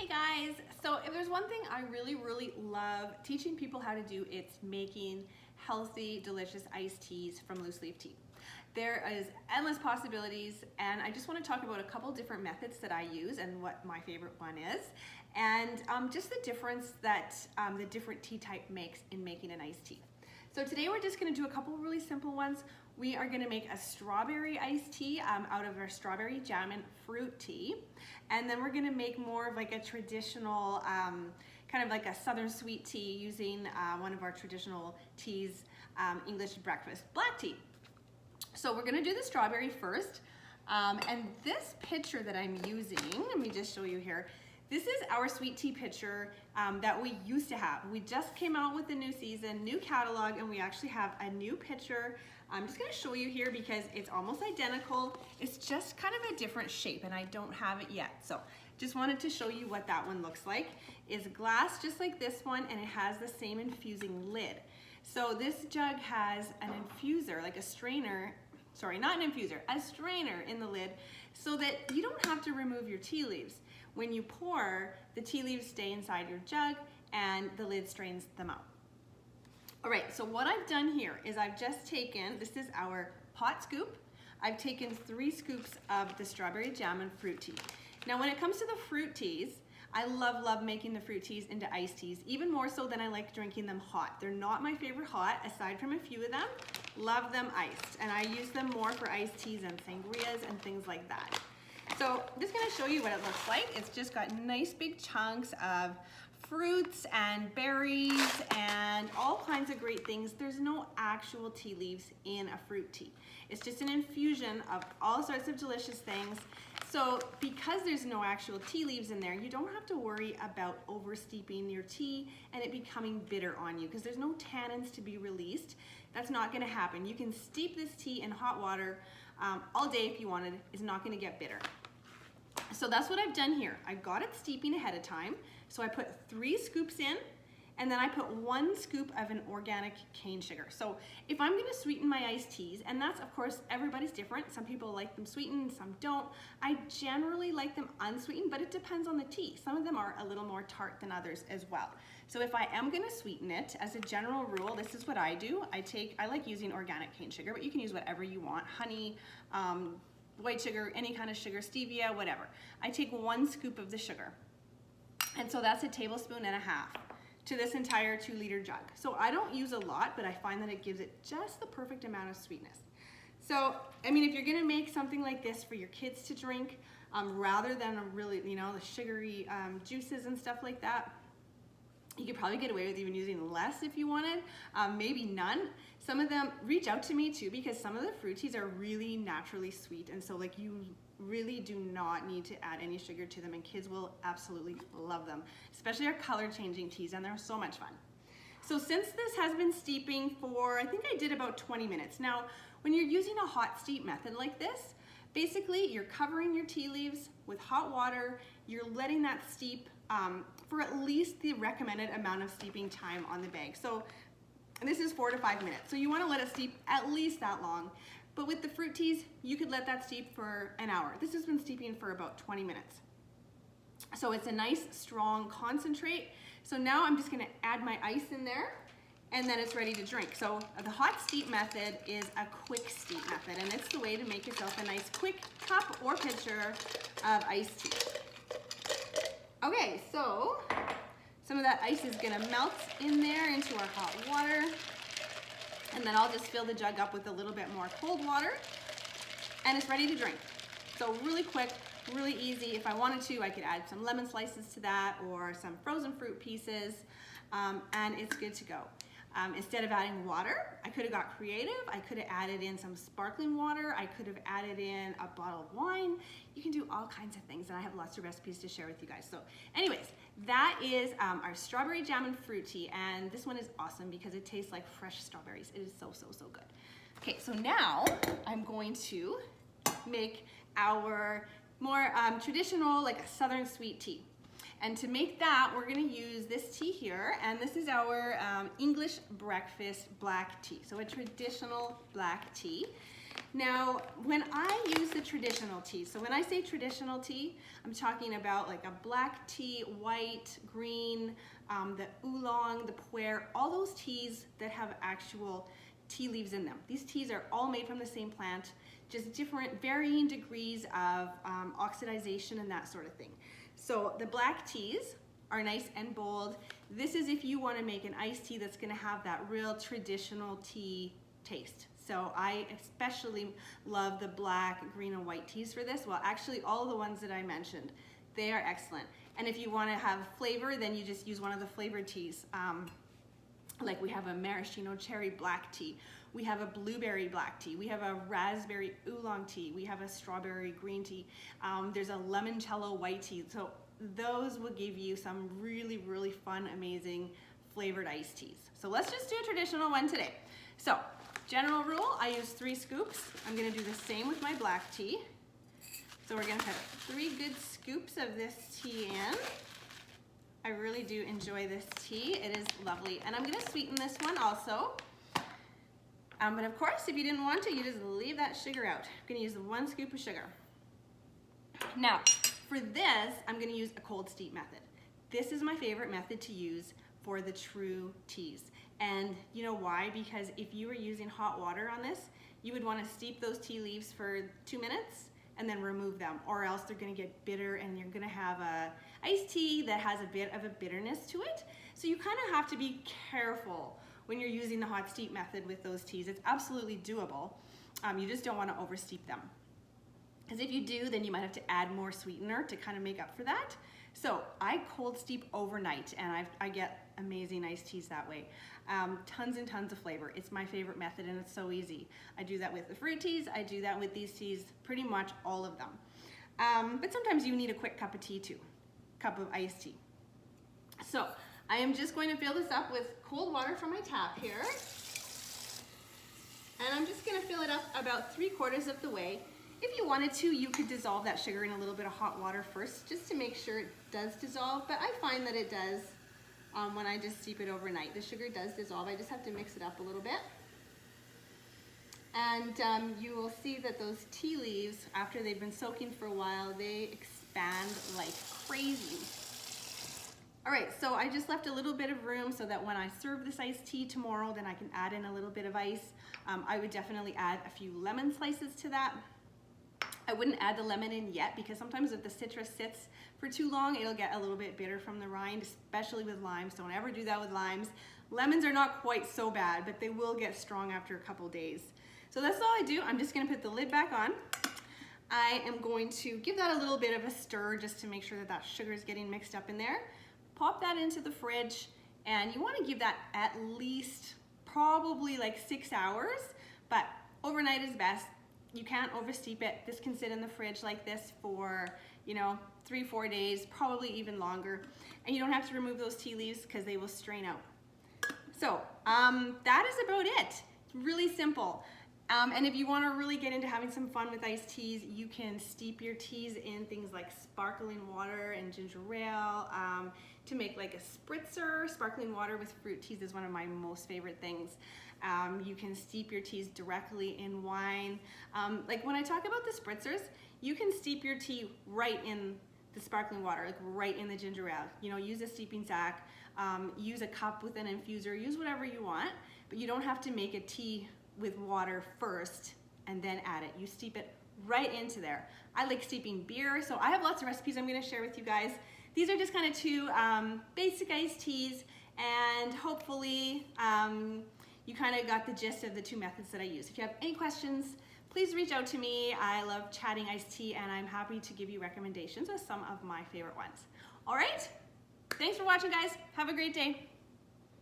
Guys, so if there's one thing I really love teaching people how to do, it's making healthy, delicious iced teas from loose leaf tea. There is endless possibilities, and I just want to talk about a couple different methods that I use and what my favorite one is, and just the difference that the different tea type makes in making an iced tea. So today we're just going to do a couple really simple ones. We are going to make a strawberry iced tea out of our strawberry jam and fruit tea. And then we're going to make more of like a traditional, kind of like a southern sweet tea using one of our traditional teas, English breakfast black tea. So we're going to do the strawberry first. And this pitcher that I'm using, let me just show you here. This is our sweet tea pitcher that we used to have. We just came out with the new season, new catalog, and we actually have a new pitcher. I'm just gonna show you here because it's almost identical. It's just kind of a different shape and I don't have it yet. So just wanted to show you what that one looks like. It's glass just like this one, and it has the same infusing lid. So this jug has an infuser, like a strainer, sorry, not an infuser, a strainer in the lid so that you don't have to remove your tea leaves. When you pour, the tea leaves stay inside your jug and the lid strains them out. All right, so what I've done here is I've just taken, this is our pot scoop, I've taken 3 scoops of the strawberry jam and fruit tea. Now when it comes to the fruit teas, I love making the fruit teas into iced teas, even more so than I like drinking them hot. They're not my favorite hot, aside from a few of them. Love them iced, and I use them more for iced teas and sangrias and things like that. So I'm just gonna show you what it looks like. It's just got nice big chunks of fruits and berries and all kinds of great things. There's no actual tea leaves in a fruit tea. It's just an infusion of all sorts of delicious things. So because there's no actual tea leaves in there, you don't have to worry about over steeping your tea and it becoming bitter on you because there's no tannins to be released. That's not gonna happen. You can steep this tea in hot water all day if you wanted. It's not gonna get bitter. So that's what I've done here. I got it steeping ahead of time. So I put 3 scoops in, and then I put 1 scoop of an organic cane sugar. So if I'm gonna sweeten my iced teas, and that's of course, everybody's different. Some people like them sweetened, some don't. I generally like them unsweetened, but it depends on the tea. Some of them are a little more tart than others as well. So if I am gonna sweeten it, as a general rule, this is what I do. I like using organic cane sugar, but you can use whatever you want. Honey, white sugar, any kind of sugar, stevia, whatever. I take 1 scoop of the sugar. And so that's a tablespoon and a half to this entire 2-liter jug. So I don't use a lot, but I find that it gives it just the perfect amount of sweetness. So, I mean, if you're gonna make something like this for your kids to drink, rather than a really, the sugary juices and stuff like that, you could probably get away with even using less if you wanted, maybe none. Some of them reach out to me too because some of the fruit teas are really naturally sweet, and so like you really do not need to add any sugar to them, and kids will absolutely love them, especially our color changing teas, and they're so much fun. So since this has been steeping for, I think I did about 20 minutes. Now, when you're using a hot steep method like this, basically you're covering your tea leaves with hot water, you're letting that steep for at least the recommended amount of steeping time on the bag. So this is 4 to 5 minutes. So you wanna let it steep at least that long. But with the fruit teas, you could let that steep for an hour. This has been steeping for about 20 minutes. So it's a nice, strong concentrate. So now I'm just gonna add my ice in there, and then it's ready to drink. So the hot steep method is a quick steep method, and it's the way to make yourself a nice quick cup or pitcher of iced tea. Okay, so some of that ice is gonna melt in there into our hot water. And then I'll just fill the jug up with a little bit more cold water, and it's ready to drink. So really quick, really easy. If I wanted to, I could add some lemon slices to that or some frozen fruit pieces, and it's good to go. Instead of adding water, I could have got creative. I could have added in some sparkling water. I could have added in a bottle of wine. You can do all kinds of things, and I have lots of recipes to share with you guys. So anyways, that is our strawberry jam and fruit tea, and this one is awesome because it tastes like fresh strawberries. It is so good. Okay, so now I'm going to make our more traditional, like a southern sweet tea. And to make that, we're gonna use this tea here, and this is our English breakfast black tea. So a traditional black tea. Now, when I use the traditional tea, so when I say traditional tea, I'm talking about like a black tea, white, green, the oolong, the pu'er, all those teas that have actual tea leaves in them. These teas are all made from the same plant, just different varying degrees of oxidization and that sort of thing. So the black teas are nice and bold. This is if you want to make an iced tea that's going to have that real traditional tea taste. So I especially love the black, green, and white teas for this. Well, actually all of the ones that I mentioned, they are excellent. And if you want to have flavor, then you just use one of the flavored teas. Like we have a maraschino cherry black tea. We have a blueberry black tea. We have a raspberry oolong tea. We have a strawberry green tea. There's a limoncello white tea. So those will give you some really, really fun, amazing flavored iced teas. So let's just do a traditional one today. So general rule, I use 3 scoops. I'm gonna do the same with my black tea. So we're gonna put 3 good scoops of this tea in. I really do enjoy this tea. It is lovely. And I'm gonna sweeten this one also. But of course, if you didn't want to, you just leave that sugar out. I'm gonna use 1 scoop of sugar. Now, for this, I'm gonna use a cold steep method. This is my favorite method to use for the true teas. And you know why? Because if you were using hot water on this, you would wanna steep those tea leaves for 2 minutes and then remove them, or else they're gonna get bitter and you're gonna have a iced tea that has a bit of a bitterness to it. So you kind of have to be careful when you're using the hot steep method with those teas. It's absolutely doable. You just don't want to oversteep them. Because if you do, then you might have to add more sweetener to kind of make up for that. So I cold steep overnight and I get amazing iced teas that way. Tons and tons of flavor. It's my favorite method and it's so easy. I do that with the fruit teas. I do that with these teas, pretty much all of them. But sometimes you need a quick cup of tea too. Cup of iced tea. So I am just going to fill this up with cold water from my tap here. And I'm just going to fill it up about 3/4 of the way. If you wanted to, you could dissolve that sugar in a little bit of hot water first, just to make sure it does dissolve. But I find that it does when I just steep it overnight. The sugar does dissolve. I just have to mix it up a little bit. And you will see that those tea leaves, after they've been soaking for a while, they expand like crazy. All right, so I just left a little bit of room so that when I serve this iced tea tomorrow, then I can add in a little bit of ice. I would definitely add a few lemon slices to that. I wouldn't add the lemon in yet because sometimes if the citrus sits for too long, it'll get a little bit bitter from the rind, especially with limes. Don't ever do that with limes. Lemons are not quite so bad, but they will get strong after a couple days. So that's all I do. I'm just gonna put the lid back on. I am going to give that a little bit of a stir just to make sure that that sugar is getting mixed up in there. Pop that into the fridge, and you wanna give that at least probably like 6 hours, but overnight is best. You can't oversteep it. This can sit in the fridge like this for, 3-4 days, probably even longer. And you don't have to remove those tea leaves because they will strain out. So that is about it. It's really simple. And if you want to really get into having some fun with iced teas, you can steep your teas in things like sparkling water and ginger ale to make like a spritzer. Sparkling water with fruit teas is one of my most favorite things. You can steep your teas directly in wine. Like when I talk about the spritzers, you can steep your tea right in the sparkling water, like right in the ginger ale. Use a steeping sack, use a cup with an infuser, use whatever you want, but you don't have to make a tea with water first and then add it. You steep it right into there. I like steeping beer, so I have lots of recipes I'm gonna share with you guys. These are just kind of 2 basic iced teas, and hopefully you kind of got the gist of the 2 methods that I use. If you have any questions, please reach out to me. I love chatting iced tea, and I'm happy to give you recommendations of some of my favorite ones. All right, thanks for watching, guys. Have a great day.